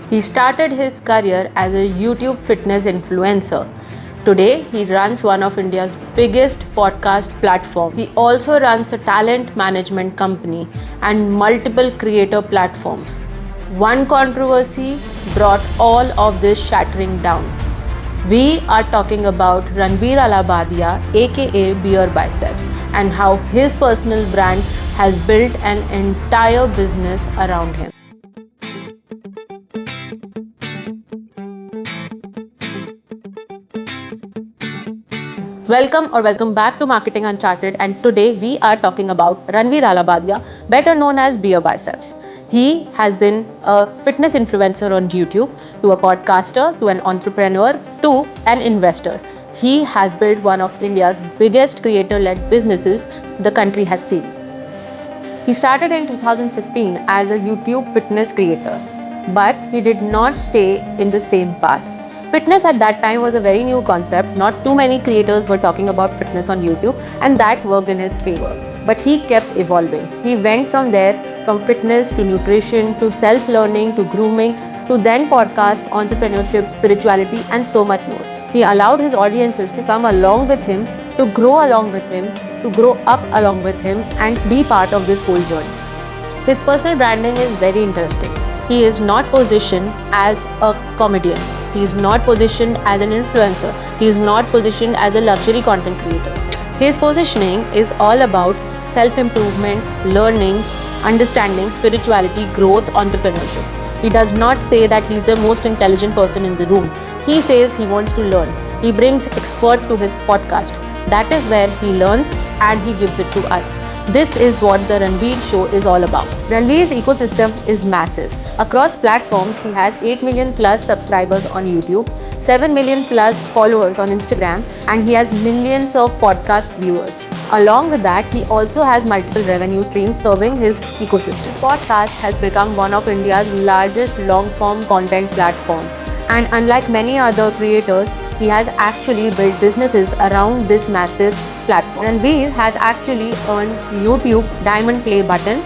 He started his career as a YouTube fitness influencer. Today, he runs one of India's biggest podcast platforms. He also runs a talent management company and multiple creator platforms. One controversy brought all of this shattering down. We are talking about Ranveer Alabadia, aka Beer Biceps, and how his personal brand has built an entire business around him. Welcome back to Marketing Uncharted, and today we are talking about Ranveer Alabadia, better known as Beer Biceps. He has been a fitness influencer on YouTube, to a podcaster, to an entrepreneur, to an investor. He has built one of India's biggest creator-led businesses the country has seen. He started in 2015 as a YouTube fitness creator, but he did not stay in the same path. Fitness at that time was a very new concept. Not too many creators were talking about fitness on YouTube, and that worked in his favor. But he kept evolving. He went from there, from fitness to nutrition to self-learning to grooming to then podcast, entrepreneurship, spirituality, and so much more. He allowed his audiences to come along with him, to grow along with him, to grow up along with him, and be part of this whole journey. His personal branding is very interesting. He is not positioned as a comedian. He is not positioned as an influencer. He is not positioned as a luxury content creator. His positioning is all about self-improvement, learning, understanding, spirituality, growth, entrepreneurship. He does not say that he is the most intelligent person in the room. He says he wants to learn. He brings expert to his podcast. That is where he learns and he gives it to us. This is what the Ranveer show is all about. Ranveer's ecosystem is massive. Across platforms, he has 8 million plus subscribers on YouTube, 7 million plus followers on Instagram, and he has millions of podcast viewers. Along with that, he also has multiple revenue streams serving his ecosystem. Podcast has become one of India's largest long-form content platforms. And unlike many other creators, he has actually built businesses around this massive platform. Ranveer has actually earned YouTube Diamond Play button,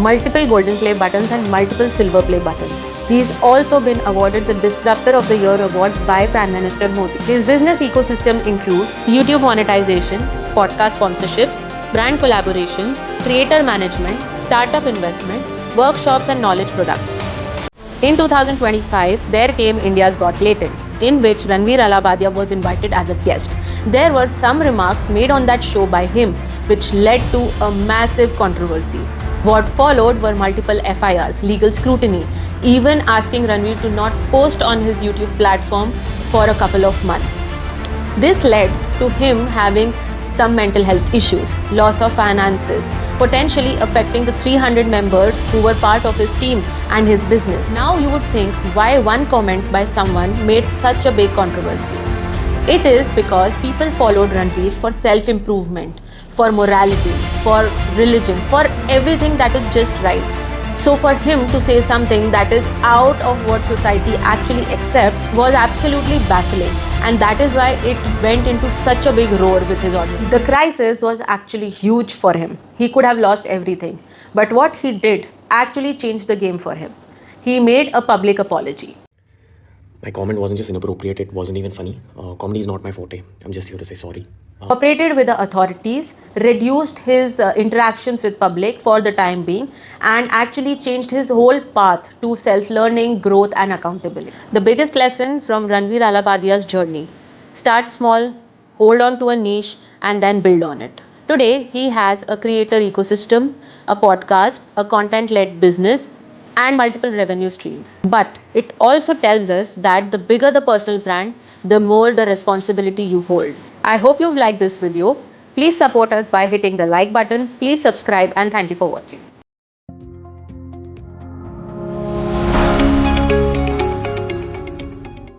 multiple Golden Play buttons, and multiple Silver Play buttons. He's also been awarded the Disruptor of the Year award by Prime Minister Modi. His business ecosystem includes YouTube monetization, podcast sponsorships, brand collaborations, creator management, startup investment, workshops, and knowledge products. In 2025, there came India's Got Talent, in which Ranveer Alabadia was invited as a guest. There were some remarks made on that show by him, which led to a massive controversy. What followed were multiple FIRs, legal scrutiny, even asking Ranveer to not post on his YouTube platform for a couple of months. This led to him having some mental health issues, loss of finances, potentially affecting the 300 members who were part of his team and his business. Now you would think, why one comment by someone made such a big controversy? It is because people followed Ranveer for self-improvement, for morality, for religion, for everything that is just right. So for him to say something that is out of what society actually accepts was absolutely baffling, and that is why it went into such a big roar with his audience. The crisis was actually huge for him. He could have lost everything, but what he did actually changed the game for him. He made a public apology. My comment wasn't just inappropriate, it wasn't even funny. Comedy is not my forte. I'm just here to say sorry. Cooperated with the authorities, reduced his interactions with public for the time being, and actually changed his whole path to self-learning, growth, and accountability. The biggest lesson from Ranveer Alabadia's journey: start small, hold on to a niche, and then build on it. Today, he has a creator ecosystem, a podcast, a content-led business, and multiple revenue streams. But it also tells us that the bigger the personal brand, the more the responsibility you hold. I hope you've liked this video. Please support us by hitting the like button. Please subscribe, and thank you for watching.